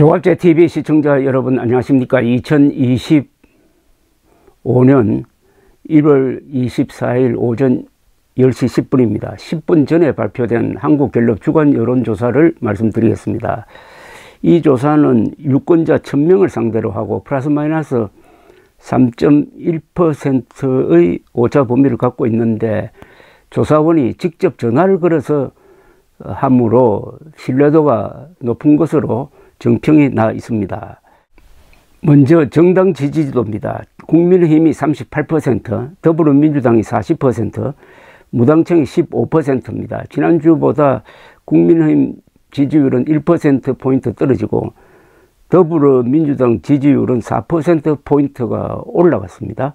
조갑제 TV 시청자 여러분 안녕하십니까. 2025년 1월 24일 오전 10시 10분입니다. 10분 전에 발표된 한국갤럽 주간 여론조사를 말씀드리겠습니다. 이 조사는 유권자 1000명을 상대로 하고 플러스 마이너스 3.1%의 오차 범위를 갖고 있는데, 조사원이 직접 전화를 걸어서 함으로 신뢰도가 높은 것으로 정평이 나 있습니다. 먼저 정당 지지도입니다. 국민의힘이 38%, 더불어민주당이 40%, 무당청이 15%입니다. 지난주보다 국민의힘 지지율은 1%포인트 떨어지고 더불어민주당 지지율은 4%포인트가 올라갔습니다.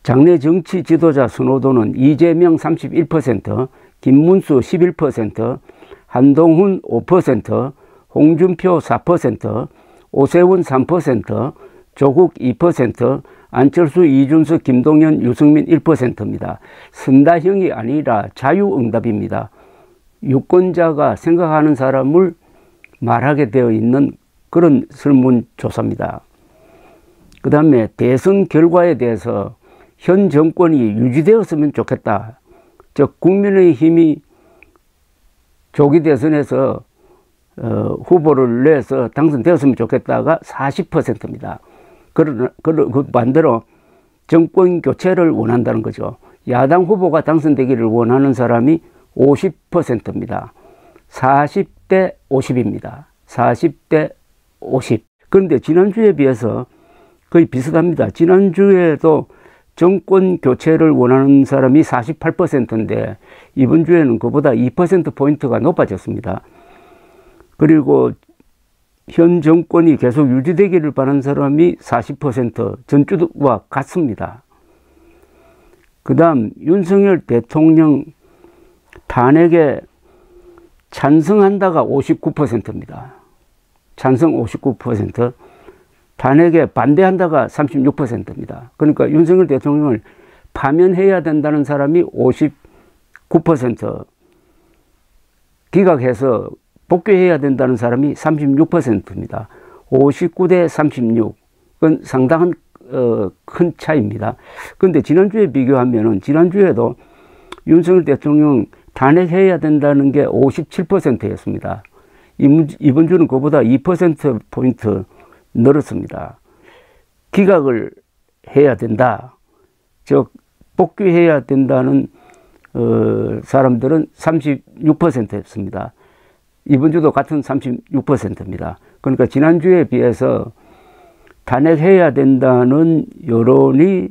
장래 정치 지도자 선호도는 이재명 31%, 김문수 11%, 한동훈 5%, 홍준표 4%, 오세훈 3%, 조국 2%, 안철수, 이준석, 김동연, 유승민 1%입니다. 선다형이 아니라 자유응답입니다. 유권자가 생각하는 사람을 말하게 되어 있는 그런 설문조사입니다. 그 다음에 대선 결과에 대해서 현 정권이 유지되었으면 좋겠다. 즉 국민의힘이 조기 대선에서 후보를 내서 당선되었으면 좋겠다가 40%입니다. 그 반대로 정권 교체를 원한다는 거죠. 야당 후보가 당선되기를 원하는 사람이 50%입니다. 40대 50입니다. 40대 50. 그런데 지난주에 비해서 거의 비슷합니다. 지난주에도 정권 교체를 원하는 사람이 48%인데 이번 주에는 그보다 2%포인트가 높아졌습니다. 그리고 현 정권이 계속 유지되기를 바라는 사람이 40%, 전주와 같습니다. 그 다음 윤석열 대통령 탄핵에 찬성한다가 59%입니다. 찬성 59%, 탄핵에 반대한다가 36%입니다. 그러니까 윤석열 대통령을 파면해야 된다는 사람이 59%, 기각해서 복귀해야 된다는 사람이 36%입니다. 59대 36. 그건 상당한 큰 차이입니다. 그런데 지난주에 비교하면은 지난주에도 윤석열 대통령 탄핵해야 된다는 게 57%였습니다. 이번 주는 그보다 2%포인트 늘었습니다. 기각을 해야 된다. 즉 복귀해야 된다는 사람들은 36%였습니다. 이번 주도 같은 36%입니다. 그러니까 지난주에 비해서 탄핵해야 된다는 여론이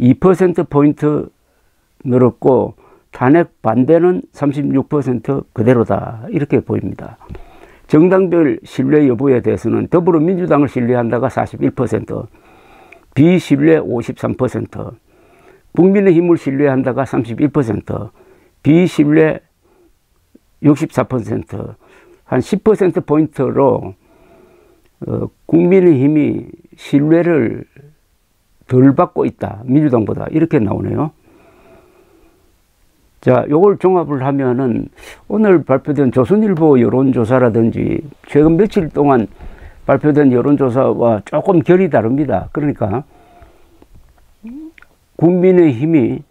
2%포인트 늘었고 탄핵 반대는 36% 그대로다, 이렇게 보입니다. 정당별 신뢰 여부에 대해서는 더불어민주당을 신뢰한다가 41%, 비신뢰 53%, 국민의힘을 신뢰한다가 31%, 비신뢰 64%, 한 10%포인트로 국민의힘이 신뢰를 덜 받고 있다, 민주당보다, 이렇게 나오네요. 자, 요걸 종합을 하면은 오늘 발표된 조선일보 여론조사라든지 최근 며칠 동안 발표된 여론조사와 조금 결이 다릅니다. 그러니까 국민의힘이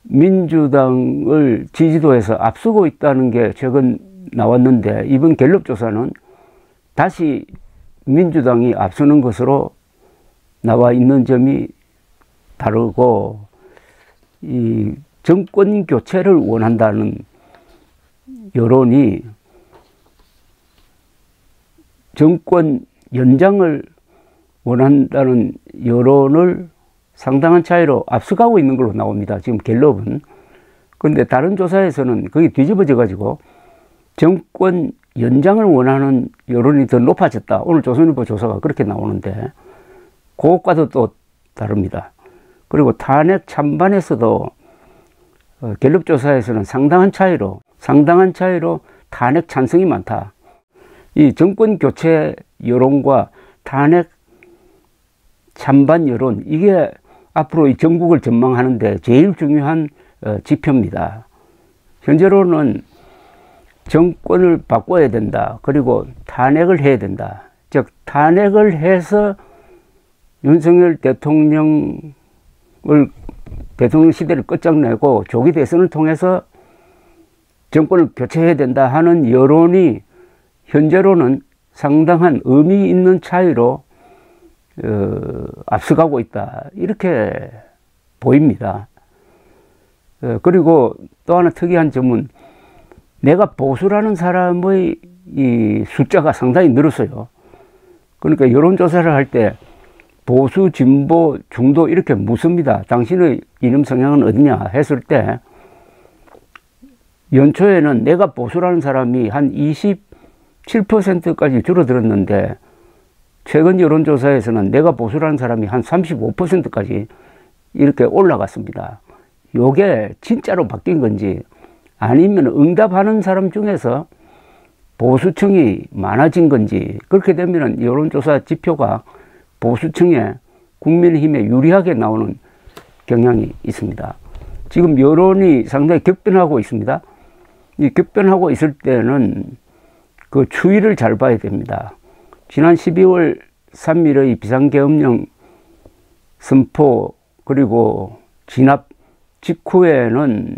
민주당을 지지도에서 앞서고 있다는 게 최근 나왔는데, 이번 갤럽 조사는 다시 민주당이 앞서는 것으로 나와 있는 점이 다르고, 이 정권 교체를 원한다는 여론이 정권 연장을 원한다는 여론을 상당한 차이로 앞서가고 있는 걸로 나옵니다. 지금 갤럽은. 그런데 다른 조사에서는 거의 뒤집어져 가지고 정권 연장을 원하는 여론이 더 높아졌다. 오늘 조선일보 조사가 그렇게 나오는데 그것과도 또 다릅니다. 그리고 탄핵 찬반에서도 갤럽 조사에서는 상당한 차이로 탄핵 찬성이 많다. 이 정권 교체 여론과 탄핵 찬반 여론, 이게 앞으로 이 전국을 전망하는데 제일 중요한 지표입니다. 현재로는 정권을 바꿔야 된다. 그리고 탄핵을 해야 된다. 즉 탄핵을 해서 윤석열 대통령 시대를 끝장내고 조기 대선을 통해서 정권을 교체해야 된다 하는 여론이 현재로는 상당한 의미 있는 차이로 앞서가고 있다. 이렇게 보입니다. 그리고 또 하나 특이한 점은 내가 보수라는 사람의 이 숫자가 상당히 늘었어요. 그러니까 여론조사를 할 때 보수, 진보, 중도 이렇게 묻습니다. 당신의 이념 성향은 어디냐 했을 때 연초에는 내가 보수라는 사람이 한 27%까지 줄어들었는데 최근 여론조사에서는 내가 보수라는 사람이 한 35%까지 이렇게 올라갔습니다. 요게 진짜로 바뀐 건지 아니면 응답하는 사람 중에서 보수층이 많아진 건지, 그렇게 되면 여론조사 지표가 보수층에 국민의힘에 유리하게 나오는 경향이 있습니다. 지금 여론이 상당히 격변하고 있습니다. 이 격변하고 있을 때는 그 추이를 잘 봐야 됩니다. 지난 12월 3일의 비상계엄령 선포 그리고 진압 직후에는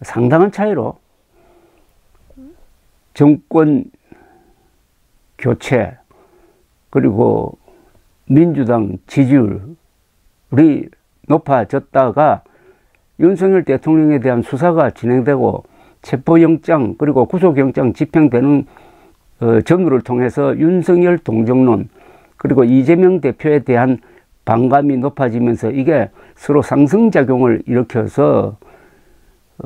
상당한 차이로 정권 교체 그리고 민주당 지지율이 높아졌다가 윤석열 대통령에 대한 수사가 진행되고 체포영장 그리고 구속영장 집행되는 전후를 통해서 윤석열 동정론 그리고 이재명 대표에 대한 반감이 높아지면서 이게 서로 상승작용을 일으켜서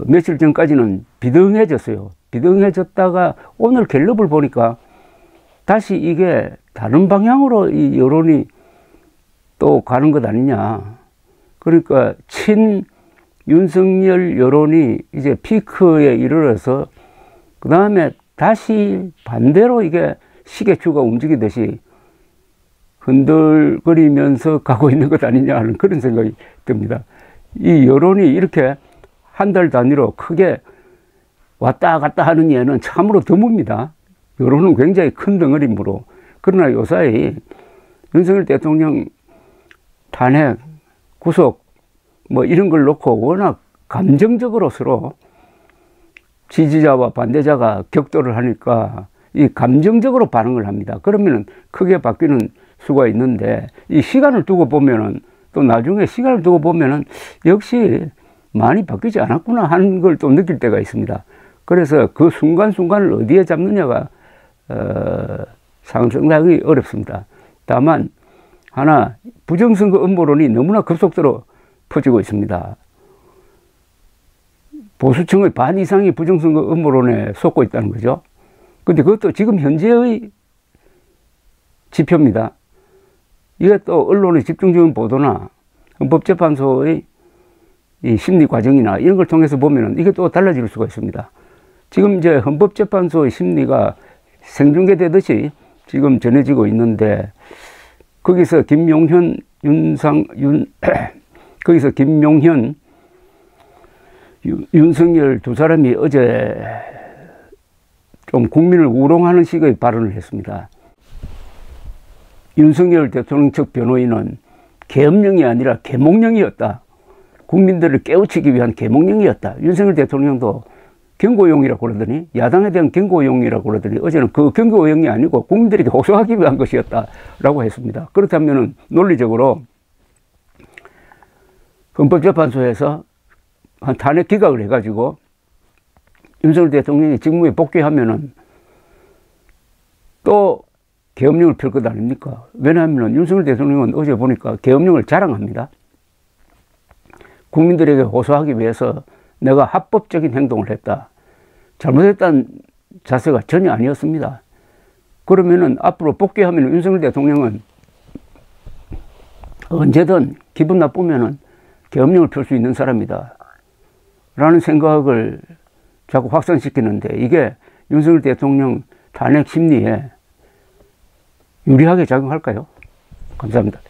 며칠 전까지는 비등해졌어요. 비등해졌다가 오늘 갤럽을 보니까 다시 이게 다른 방향으로 이 여론이 또 가는 것 아니냐. 그러니까 친 윤석열 여론이 이제 피크에 이르러서 그 다음에 다시 반대로 이게 시계추가 움직이듯이 흔들거리면서 가고 있는 것 아니냐 하는 그런 생각이 듭니다. 이 여론이 이렇게 한 달 단위로 크게 왔다 갔다 하는 예는 참으로 드뭅니다. 여론은 굉장히 큰 덩어리므로. 그러나 요사이 윤석열 대통령 탄핵, 구속 뭐 이런 걸 놓고 워낙 감정적으로 서로 지지자와 반대자가 격돌을 하니까 이 감정적으로 반응을 합니다. 그러면 크게 바뀌는 수가 있는데 이 시간을 두고 보면은 또 나중에 시간을 두고 보면은 역시 많이 바뀌지 않았구나 하는 걸 또 느낄 때가 있습니다. 그래서 그 순간순간을 어디에 잡느냐가 상당히 어렵습니다. 다만 하나 부정선거 음모론이 너무나 급속도로 퍼지고 있습니다. 보수층의 반 이상이 부정선거 음모론에 속고 있다는 거죠. 근데 그것도 지금 현재의 지표입니다. 이게 또 언론의 집중적인 보도나 헌법재판소의 이 심리 과정이나 이런 걸 통해서 보면은 이게 또 달라질 수가 있습니다. 지금 이제 헌법재판소의 심리가 생중계되듯이 지금 전해지고 있는데 거기서 김용현, 거기서 김용현, 윤석열 두 사람이 어제 좀 국민을 우롱하는 식의 발언을 했습니다. 윤석열 대통령 측 변호인은 계엄령이 아니라 계몽령이었다. 국민들을 깨우치기 위한 계몽령이었다. 윤석열 대통령도 경고용이라고 그러더니 야당에 대한 경고용이라고 그러더니 어제는 그 경고용이 아니고 국민들에게 호소하기 위한 것이었다라고 했습니다. 그렇다면 논리적으로 헌법재판소에서 한 탄핵 기각을 해가지고 윤석열 대통령이 직무에 복귀하면은 또 계엄령을 펼 것 아닙니까? 왜냐하면 윤석열 대통령은 어제 보니까 계엄령을 자랑합니다. 국민들에게 호소하기 위해서 내가 합법적인 행동을 했다. 잘못했다는 자세가 전혀 아니었습니다. 그러면은 앞으로 복귀하면 윤석열 대통령은 언제든 기분 나쁘면은 계엄령을 펼 수 있는 사람이다. 라는 생각을 자꾸 확산시키는데 이게 윤석열 대통령 탄핵 심리에 유리하게 작용할까요? 감사합니다.